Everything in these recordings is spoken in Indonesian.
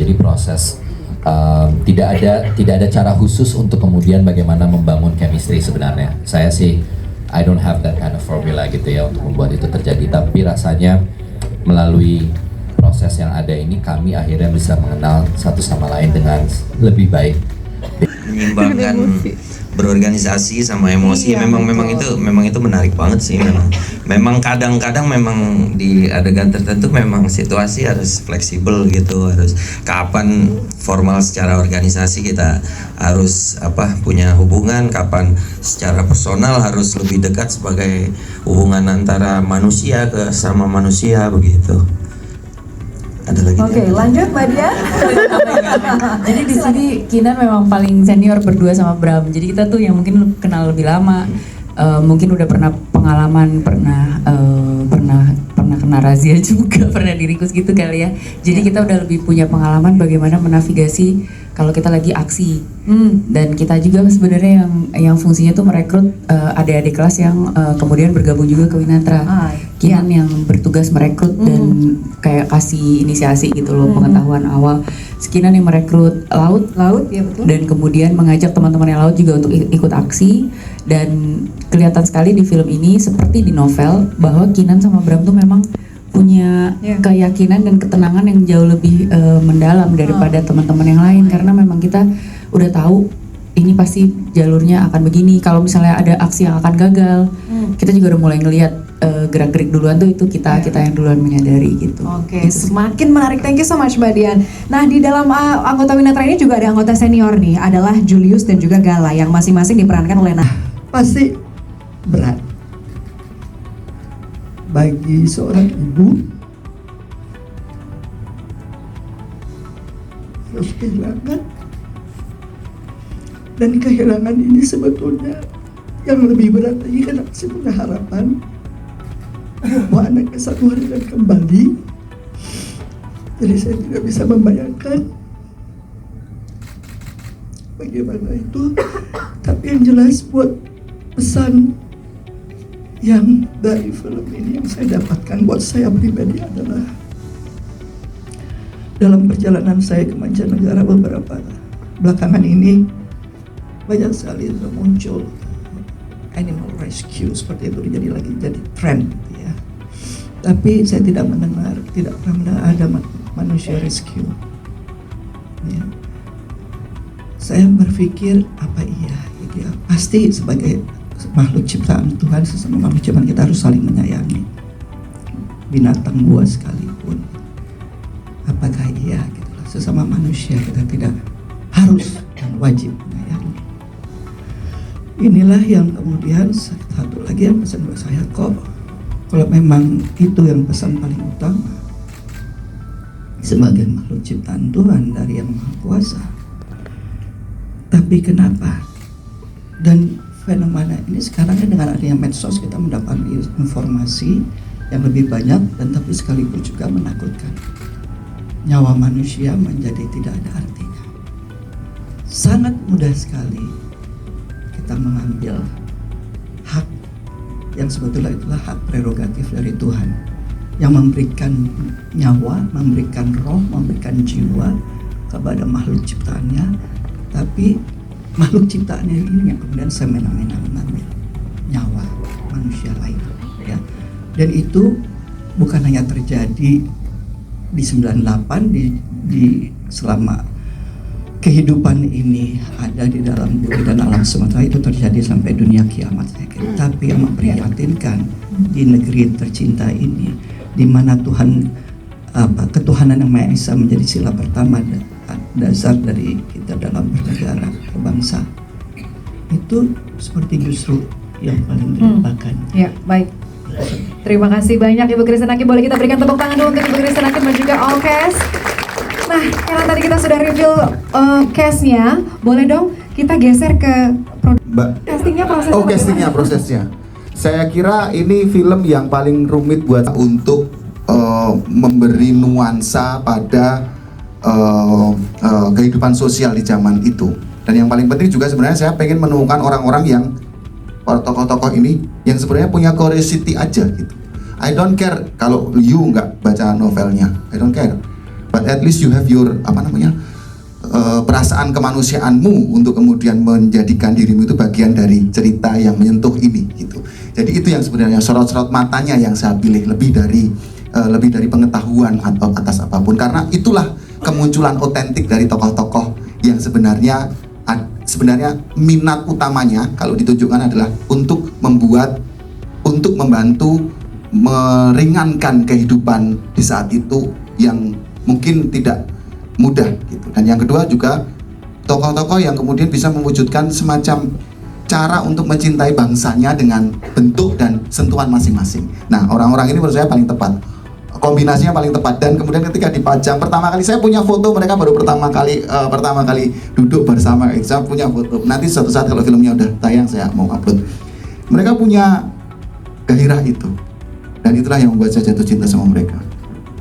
Jadi proses tidak ada cara khusus untuk kemudian bagaimana membangun chemistry sebenarnya. Saya sih I don't have that kind of formula gitu ya untuk membuat itu terjadi. Tapi rasanya melalui proses yang ada ini kami akhirnya bisa mengenal satu sama lain dengan lebih baik. Menyimbangkan berorganisasi sama emosi, memang itu menarik banget sih. Memang kadang-kadang memang di adegan tertentu memang situasi harus fleksibel gitu, harus kapan formal secara organisasi kita harus punya hubungan, kapan secara personal harus lebih dekat sebagai hubungan antara manusia ke sama manusia begitu. Ada lagi. Oke, lanjut Mbak Dia. Jadi di sini Kinan memang paling senior berdua sama Bram. Jadi kita tuh yang mungkin kenal lebih lama, mungkin udah pernah pengalaman, pernah kena razia juga, pernah diringkus gitu kali ya. Jadi kita udah lebih punya pengalaman bagaimana menavigasi kalau kita lagi aksi. Dan kita juga sebenarnya yang fungsinya tuh merekrut adik-adik kelas yang kemudian bergabung juga ke Winatra. Kinan yang bertugas merekrut dan kayak kasih inisiasi gitu loh, pengetahuan awal. Kinan yang merekrut Laut Ya betul. dan kemudian mengajak teman-teman yang Laut juga untuk ikut aksi. Dan kelihatan sekali di film ini seperti di novel bahwa Kinan sama Bram tuh memang punya keyakinan dan ketenangan yang jauh lebih mendalam daripada teman-teman yang lain, karena memang kita udah tahu ini pasti jalurnya akan begini. Kalau misalnya ada aksi yang akan gagal, kita juga udah mulai ngelihat gerak-gerik duluan tuh itu kita yang duluan menyadari gitu. Oke, semakin menarik. Thank you so much Mbak Dian. Nah, di dalam anggota Winatra ini juga ada anggota senior nih, adalah Julius dan juga Gala yang masing-masing diperankan oleh Pasti berat bagi seorang ibu harus kehilangan, dan kehilangan ini sebetulnya yang lebih berat lagi karena masih punya harapan bahwa anaknya satu hari akan kembali. Jadi saya tidak bisa membayangkan bagaimana itu, tapi yang jelas buat pesan yang dari film ini yang saya dapatkan buat saya pribadi adalah dalam perjalanan saya ke mancanegara beberapa belakangan ini banyak sekali muncul animal rescue seperti itu jadi tren gitu ya. Tapi saya tidak pernah ada manusia rescue. Ya. Saya berpikir apa iya gitu ya, pasti sebagai makhluk ciptaan Tuhan, sesama makhluk ciptaan kita harus saling menyayangi, binatang buas sekalipun. Apakah iya gitu lah, sesama manusia kita tidak harus dan wajib menyayangi. Inilah yang kemudian satu lagi yang pesan buat saya, kalau memang itu yang pesan paling utama sebagai makhluk ciptaan Tuhan dari Yang Maha Kuasa, tapi kenapa? Dan fenomena ini sekarang dengan adanya medsos kita mendapat informasi yang lebih banyak, dan tapi sekaligus juga menakutkan. Nyawa manusia menjadi tidak ada artinya. Sangat mudah sekali kita mengambil hak yang sebetulnya itulah hak prerogatif dari Tuhan yang memberikan nyawa, memberikan roh, memberikan jiwa kepada makhluk ciptaannya, tapi makhluk ciptaannya ini yang kemudian semena-mena mengambil nyawa manusia lain, ya. Dan itu bukan hanya terjadi di 98 di selama kehidupan ini ada di dalam bumi dan alam semesta, itu terjadi sampai dunia kiamat saya kira. Tapi yang memprihatinkan di negeri tercinta ini, di mana Tuhan ketuhanan yang Maha Esa menjadi sila pertama dasar dari kita dalam bernegara, berbangsa, itu seperti justru yang paling dilupakan. Ya, baik. Terima kasih banyak Ibu Kristen Hakim. Boleh kita berikan tepuk tangan dulu untuk Ibu Kristen Hakim dan juga all cast. Nah, karena tadi kita sudah reveal cast-nya, boleh dong kita geser ke castingnya, prosesnya. Oh, castingnya, prosesnya. Saya kira ini film yang paling rumit buat untuk memberi nuansa pada kehidupan sosial di zaman itu. Dan yang paling penting juga sebenarnya saya pengen menemukan orang-orang yang tokoh-tokoh ini yang sebenarnya punya curiosity aja gitu. I don't care kalau you nggak baca novelnya, I don't care. but at least you have your perasaan kemanusiaanmu untuk kemudian menjadikan dirimu itu bagian dari cerita yang menyentuh ini gitu. Jadi itu yang sebenarnya sorot-sorot matanya yang saya pilih lebih dari pengetahuan atau atas apapun, karena itulah kemunculan otentik dari tokoh-tokoh yang sebenarnya minat utamanya kalau ditunjukkan adalah untuk membantu meringankan kehidupan di saat itu yang mungkin tidak mudah gitu. Dan yang kedua juga tokoh-tokoh yang kemudian bisa mewujudkan semacam cara untuk mencintai bangsanya dengan bentuk dan sentuhan masing-masing. Nah, orang-orang ini menurut saya paling tepat, kombinasinya paling tepat. Dan kemudian ketika dipajang pertama kali, saya punya foto mereka baru pertama kali duduk bersama, saya punya foto. Nanti suatu saat kalau filmnya udah tayang saya mau upload. Mereka punya gairah itu, dan itulah yang membuat saya jatuh cinta sama mereka.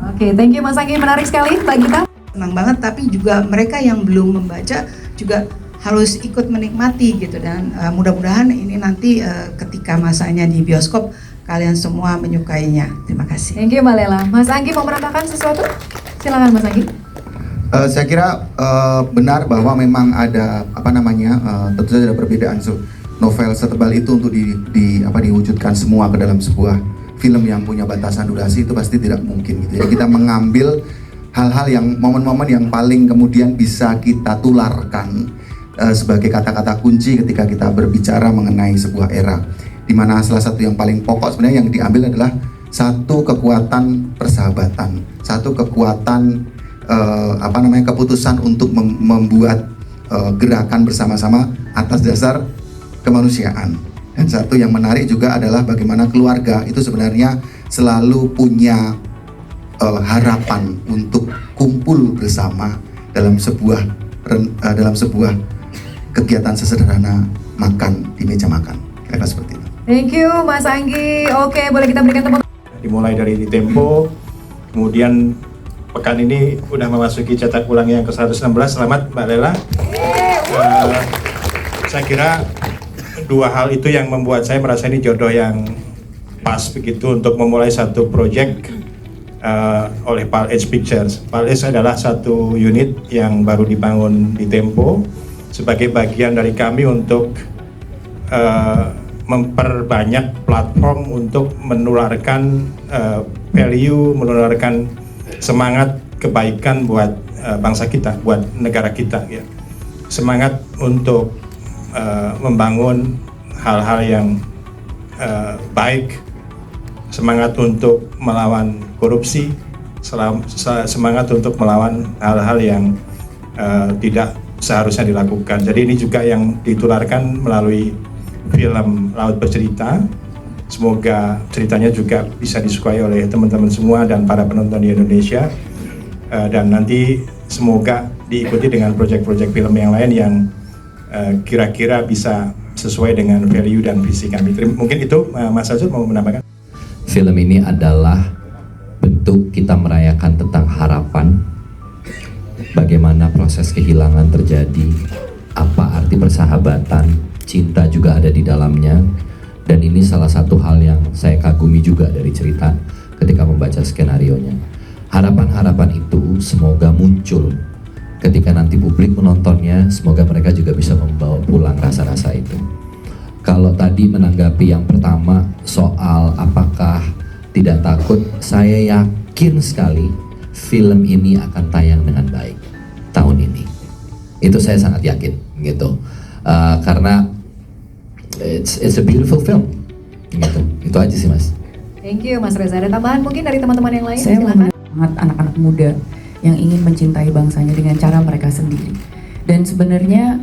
Oke, thank you Mas Anggi, menarik sekali. Mbak Gita? Senang banget, tapi juga mereka yang belum membaca juga harus ikut menikmati gitu, dan mudah-mudahan ini nanti ketika masanya di bioskop kalian semua menyukainya. Terima kasih. Thank you Mbak Lela. Mas Anggi mau menambahkan sesuatu? Silakan Mas Anggi. Saya kira benar bahwa memang ada tentu saja ada perbedaan novel setebal itu untuk diwujudkan semua ke dalam sebuah film yang punya batasan durasi itu pasti tidak mungkin gitu ya. Kita mengambil hal-hal yang momen-momen yang paling kemudian bisa kita tularkan sebagai kata-kata kunci ketika kita berbicara mengenai sebuah era, di mana salah satu yang paling pokok sebenarnya yang diambil adalah satu kekuatan persahabatan, satu kekuatan keputusan untuk membuat gerakan bersama-sama atas dasar kemanusiaan. Dan satu yang menarik juga adalah bagaimana keluarga itu sebenarnya selalu punya harapan untuk kumpul bersama dalam sebuah kegiatan sesederhana makan di meja makan, kira-kira seperti itu. Thank you Mas Anggi. Oke, boleh kita berikan tepuk. Dimulai dari di Tempo, kemudian pekan ini udah memasuki cetak ulang yang ke-116. Selamat Mbak Lela. Saya kira dua hal itu yang membuat saya merasa ini jodoh yang pas begitu untuk memulai satu proyek oleh PAL-H Pictures. PAL-H adalah satu unit yang baru dibangun di Tempo sebagai bagian dari kami untuk memperbanyak platform untuk menularkan value, menularkan semangat kebaikan buat bangsa kita, buat negara kita ya. Semangat untuk membangun hal-hal yang baik, semangat untuk melawan korupsi, semangat untuk melawan hal-hal yang tidak seharusnya dilakukan. Jadi ini juga yang ditularkan melalui film Laut Bercerita. Semoga ceritanya juga bisa disukai oleh teman-teman semua dan para penonton di Indonesia. Dan nanti semoga diikuti dengan proyek-proyek film yang lain yang kira-kira bisa sesuai dengan value dan visi kami. Mungkin itu Mas Azul mau menambahkan. Film ini adalah bentuk kita merayakan tentang harapan, bagaimana proses kehilangan terjadi, apa arti persahabatan, cinta juga ada di dalamnya. Dan ini salah satu hal yang saya kagumi juga dari cerita ketika membaca skenarionya. Harapan-harapan itu semoga muncul ketika nanti publik menontonnya, semoga mereka juga bisa membawa pulang rasa-rasa itu. Kalau tadi menanggapi yang pertama soal apakah tidak takut, saya yakin sekali film ini akan tayang dengan baik tahun ini. Itu saya sangat yakin gitu. Karena it's a beautiful film gitu. Itu aja sih Mas. Thank you Mas Reza. Ada tambahan mungkin dari teman-teman yang lain? Saya Silakan. sangat anak-anak muda yang ingin mencintai bangsanya dengan cara mereka sendiri. Dan sebenarnya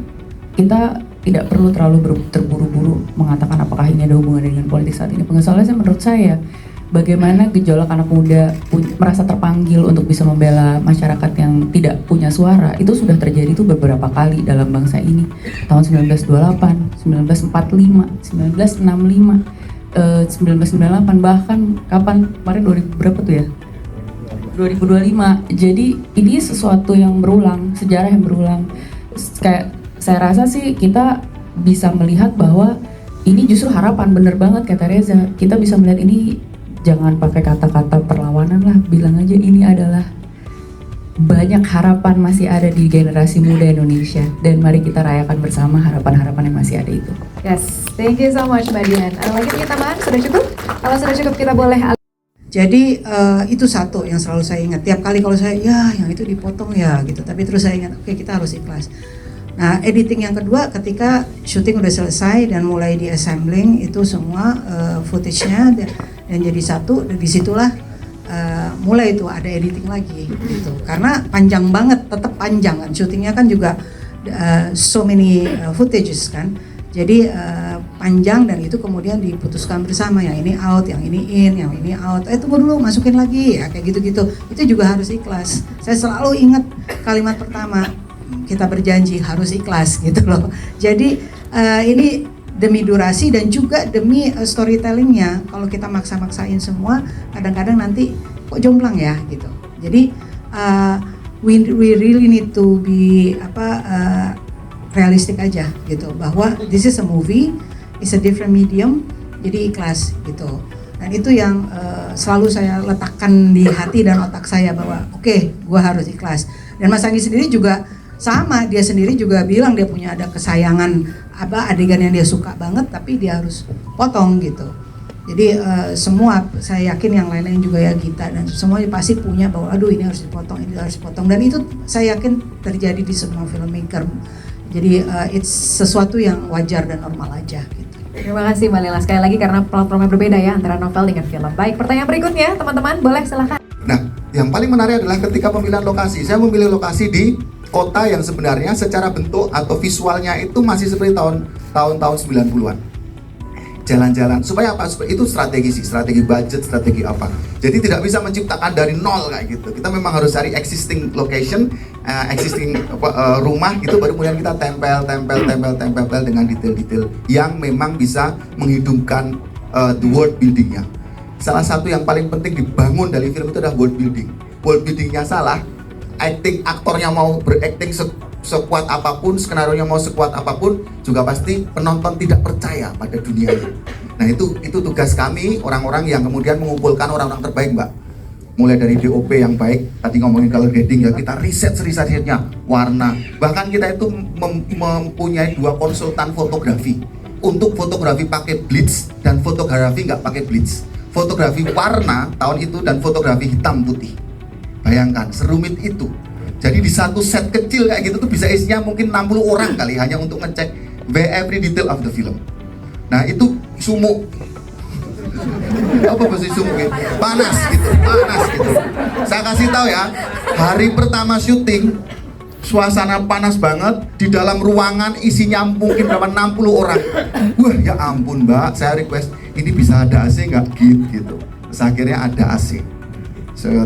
kita tidak perlu terlalu terburu-buru mengatakan apakah ini ada hubungan dengan politik saat ini. Soalnya menurut saya bagaimana gejolak anak muda merasa terpanggil untuk bisa membela masyarakat yang tidak punya suara itu sudah terjadi tuh beberapa kali dalam bangsa ini. Tahun 1928, 1945, 1965, 1998, bahkan kapan kemarin 2000 berapa tuh ya? 2025. Jadi ini sesuatu yang berulang, sejarah yang berulang. Kayak saya rasa sih kita bisa melihat bahwa ini justru harapan, bener banget kata Reza. Kita bisa melihat ini, jangan pakai kata-kata perlawanan lah, bilang aja ini adalah banyak harapan masih ada di generasi muda Indonesia, dan mari kita rayakan bersama harapan-harapan yang masih ada itu. Yes, thank you so much Mbak Dian. Ada lagi mungkin tambahan? Sudah cukup? Kalau sudah cukup kita boleh. Jadi itu satu yang selalu saya ingat. Tiap kali kalau saya, ya yang itu dipotong ya gitu. Tapi terus saya ingat, oke, kita harus ikhlas. Nah, editing yang kedua ketika syuting udah selesai dan mulai di assembling itu semua footage-nya dan jadi satu, dan disitulah mulai itu ada editing lagi gitu. Karena panjang banget, tetap panjang kan. Syutingnya kan juga so many footages kan. Jadi panjang, dan itu kemudian diputuskan bersama, yang ini out, yang ini in, yang ini out. Tunggu dulu, masukin lagi ya, kayak gitu-gitu. Itu juga harus ikhlas. Saya selalu ingat kalimat pertama, kita berjanji harus ikhlas gitu loh. Jadi ini demi durasi dan juga demi storytellingnya. Kalau kita maksa-maksain semua, kadang-kadang nanti kok jomplang ya gitu. Jadi we really need to be realistik aja gitu, bahwa this is a movie, it's a different medium, jadi ikhlas gitu. Dan itu yang selalu saya letakkan di hati dan otak saya, bahwa oke, gua harus ikhlas. Dan Mas Anggi sendiri juga sama, dia sendiri juga bilang dia punya ada kesayangan adegan yang dia suka banget, tapi dia harus potong gitu. Jadi semua, saya yakin yang lain-lain juga ya, Gita dan semuanya pasti punya bahwa aduh ini harus dipotong, ini harus dipotong, dan itu saya yakin terjadi di semua filmmaker. Jadi it's sesuatu yang wajar dan normal aja gitu. Terima kasih Mbak Lela sekali lagi, karena platformnya berbeda ya antara novel dengan film. Baik, pertanyaan berikutnya teman-teman, boleh silahkan. Nah, yang paling menarik adalah ketika pemilihan lokasi. Saya memilih lokasi di kota yang sebenarnya secara bentuk atau visualnya itu masih seperti tahun-tahun 90-an. Jalan-jalan, supaya apa? Supaya itu strategi sih, strategi budget, strategi apa. Jadi tidak bisa menciptakan dari nol kayak gitu. Kita memang harus cari existing location, existing rumah gitu, baru kemudian kita tempel dengan detail-detail yang memang bisa menghidupkan the world buildingnya. Salah satu yang paling penting dibangun dari film itu adalah world building. World buildingnya salah, aktornya mau berakting sekuat apapun, skenario-nya mau sekuat apapun, juga pasti penonton tidak percaya pada dunia ini. Nah itu tugas kami, orang-orang yang kemudian mengumpulkan orang-orang terbaik, Mbak. Mulai dari DOP yang baik, tadi ngomongin color grading ya, kita riset-risetnya, warna. Bahkan kita itu mempunyai 2 konsultan fotografi. Untuk fotografi pakai blitz dan fotografi nggak pakai blitz. Fotografi warna tahun itu dan fotografi hitam putih. Bayangkan, serumit itu. Jadi di satu set kecil kayak gitu tuh bisa isinya mungkin 60 orang kali, hanya untuk ngecek every detail of the film. Nah itu sumuk. Apa bahasa sumuk gitu? Panas gitu. Saya kasih tahu ya, hari pertama syuting, suasana panas banget, di dalam ruangan isinya mungkin berapa 60 orang. Wah ya ampun Mbak, saya request ini bisa ada AC nggak gitu. Terus akhirnya ada AC.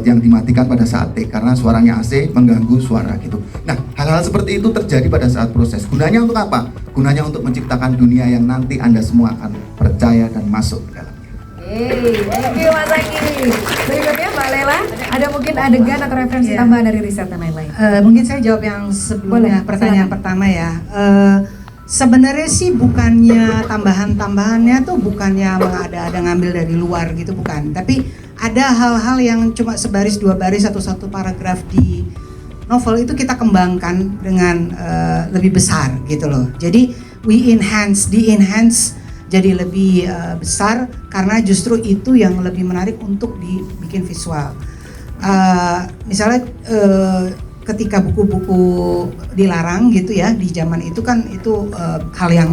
Yang dimatikan pada saat take karena suaranya AC mengganggu suara gitu. Nah, hal-hal seperti itu terjadi pada saat proses. Gunanya untuk apa? Gunanya untuk menciptakan dunia yang nanti Anda semua akan percaya dan masuk ke dalamnya. Thank you Mas Anggi. Berikutnya Mbak Lela, ada mungkin adegan atau referensi tambahan dari riset dan lain-lain? Mungkin saya jawab yang sebelumnya, pertanyaan pertama ya. Sebenarnya sih bukannya tambahan-tambahannya tuh bukannya ada ngambil dari luar gitu, bukan. Tapi ada hal-hal yang cuma sebaris 2 baris atau 1 paragraf di novel itu kita kembangkan dengan lebih besar gitu loh. Jadi di enhance jadi lebih besar karena justru itu yang lebih menarik untuk dibikin visual. Misalnya ketika buku-buku dilarang gitu ya di zaman itu kan itu hal yang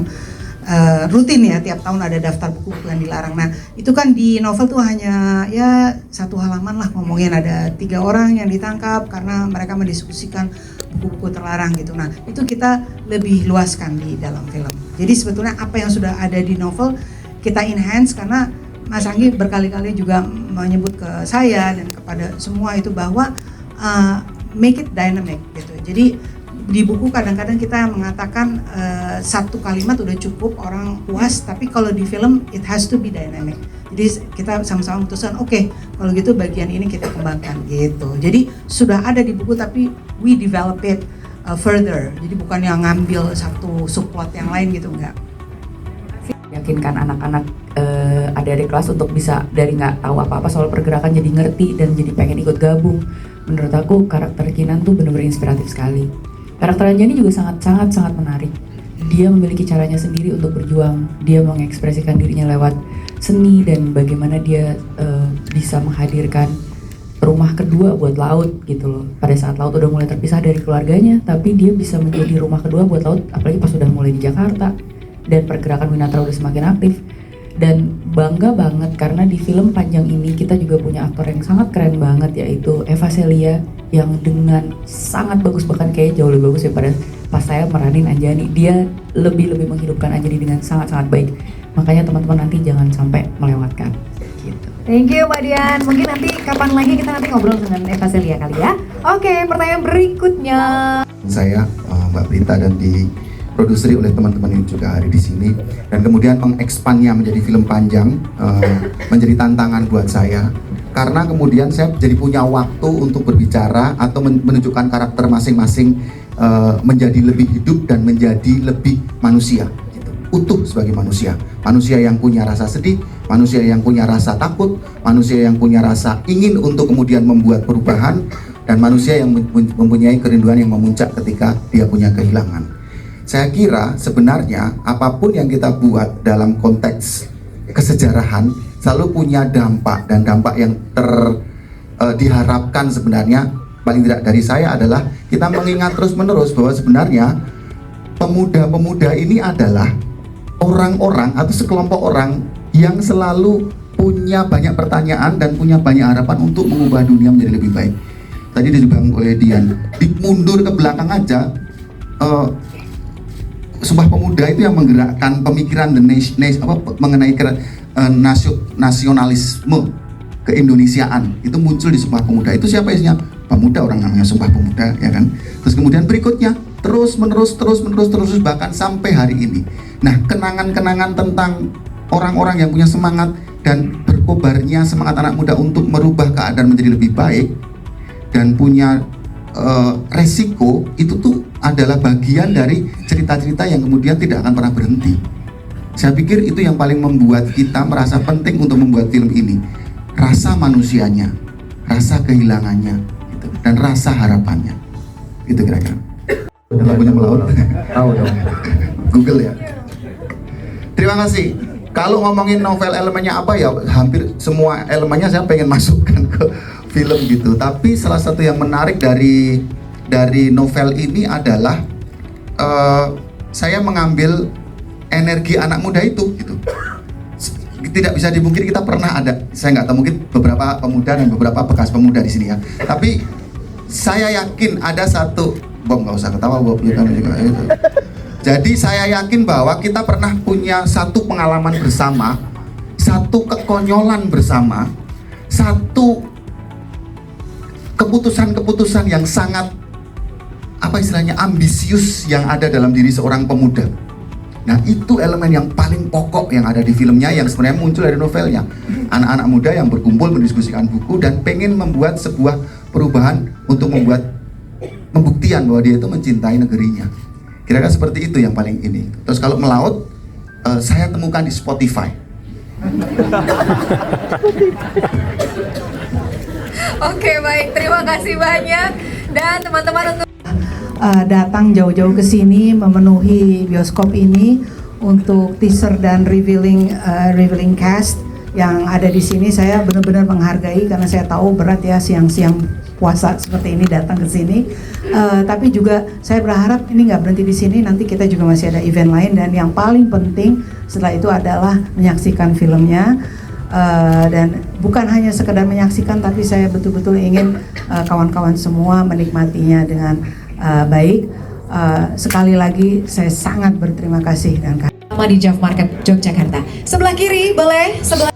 rutin ya, tiap tahun ada daftar buku-buku yang dilarang. Nah itu kan di novel tuh hanya ya 1 halaman lah, ngomongin ada 3 orang yang ditangkap karena mereka mendiskusikan buku-buku terlarang gitu. Nah itu kita lebih luaskan di dalam film. Jadi sebetulnya apa yang sudah ada di novel kita enhance, karena Mas Anggi berkali-kali juga menyebut ke saya dan kepada semua itu bahwa make it dynamic gitu. Jadi di buku kadang-kadang kita mengatakan 1 kalimat udah cukup, orang puas, tapi kalau di film it has to be dynamic. Jadi kita sama-sama memutuskan oke, kalau gitu bagian ini kita kembangkan gitu. Jadi sudah ada di buku tapi we develop it further. Jadi bukan yang ngambil satu subplot yang lain gitu, enggak. Yakinkan anak-anak adik-adik kelas untuk bisa dari nggak tahu apa-apa soal pergerakan jadi ngerti dan jadi pengen ikut gabung. menurut aku karakter Kinan tuh bener-bener inspiratif sekali. Karakter Anjani juga sangat menarik. Dia memiliki caranya sendiri untuk berjuang. Dia mengekspresikan dirinya lewat seni dan bagaimana dia bisa menghadirkan rumah kedua buat Laut gitu loh. Pada saat Laut udah mulai terpisah dari keluarganya, tapi dia bisa menjadi rumah kedua buat Laut, apalagi pas udah mulai di Jakarta dan pergerakan Winatra udah semakin aktif. Dan bangga banget karena di film panjang ini kita juga punya aktor yang sangat keren banget, yaitu Eva Celia, yang dengan sangat bagus, bahkan kayak jauh lebih bagus daripada pas saya meranin Anjani. Dia lebih menghidupkan Anjani dengan sangat baik. Makanya teman-teman nanti jangan sampai melewatkan gitu. Thank you Mbak Dian. Mungkin nanti kapan lagi kita ngobrol dengan Eva Celia kali ya. Oke, pertanyaan berikutnya. Saya Mbak Prita dan diproduksi oleh teman-teman yang juga hari di sini, dan kemudian mengekspannya menjadi film panjang menjadi tantangan buat saya, karena kemudian saya jadi punya waktu untuk berbicara atau menunjukkan karakter masing-masing menjadi lebih hidup dan menjadi lebih manusia gitu. Utuh sebagai manusia yang punya rasa sedih, manusia yang punya rasa takut, manusia yang punya rasa ingin untuk kemudian membuat perubahan, dan manusia yang mempunyai kerinduan yang memuncak ketika dia punya kehilangan. Saya kira sebenarnya apapun yang kita buat dalam konteks kesejarahan selalu punya dampak, dan dampak yang diharapkan sebenarnya paling tidak dari saya adalah kita mengingat terus-menerus bahwa sebenarnya pemuda-pemuda ini adalah orang-orang atau sekelompok orang yang selalu punya banyak pertanyaan dan punya banyak harapan untuk mengubah dunia menjadi lebih baik. Tadi dibilang oleh Dian, mundur ke belakang aja, Sumpah Pemuda itu yang menggerakkan pemikiran mengenai nasionalisme keindonesiaan itu muncul di Sumpah Pemuda. Itu siapa isinya? Pemuda, orang namanya Sumpah Pemuda, ya kan? Terus kemudian berikutnya terus menerus bahkan sampai hari ini. Nah, kenangan-kenangan tentang orang-orang yang punya semangat dan berkobarnya semangat anak muda untuk merubah keadaan menjadi lebih baik dan punya resiko, itu tuh adalah bagian dari cerita-cerita yang kemudian tidak akan pernah berhenti. Saya pikir itu yang paling membuat kita merasa penting untuk membuat film ini. Rasa manusianya, rasa kehilangannya, gitu, dan rasa harapannya. Itu kira-kira. Lagunya Melaut. Tahu dong. Google ya. Terima kasih. Kalau ngomongin novel elemennya apa ya, hampir semua elemennya saya pengen masukkan ke film gitu. Tapi salah satu yang menarik dari novel ini adalah saya mengambil energi anak muda itu gitu. Tidak bisa dipungkiri kita pernah ada, saya nggak tahu, mungkin beberapa pemuda dan beberapa bekas pemuda di sini ya. Tapi saya yakin ada satu, Bob nggak usah ketawa, Bob juga itu. Jadi saya yakin bahwa kita pernah punya satu pengalaman bersama, satu kekonyolan bersama, satu keputusan-keputusan yang sangat ambisius yang ada dalam diri seorang pemuda. Nah, itu elemen yang paling pokok yang ada di filmnya, yang sebenarnya muncul dari novelnya. Anak-anak muda yang berkumpul mendiskusikan buku dan pengen membuat sebuah perubahan untuk membuat pembuktian bahwa dia itu mencintai negerinya. Kira-kira seperti itu yang paling ini. Terus kalau Melaut, saya temukan di Spotify. Oke, baik, terima kasih banyak. Dan teman-teman untuk datang jauh-jauh ke sini memenuhi bioskop ini untuk teaser dan revealing cast yang ada di sini. Saya benar-benar menghargai karena saya tahu berat ya siang-siang puasa seperti ini datang ke sini. Tapi juga saya berharap ini nggak berhenti di sini, nanti kita juga masih ada event lain, dan yang paling penting setelah itu adalah menyaksikan filmnya. Dan bukan hanya sekedar menyaksikan, tapi saya betul-betul ingin kawan-kawan semua menikmatinya dengan baik. Sekali lagi saya sangat berterima kasih dan di Jav Market Yogyakarta. Sebelah kiri boleh, sebelah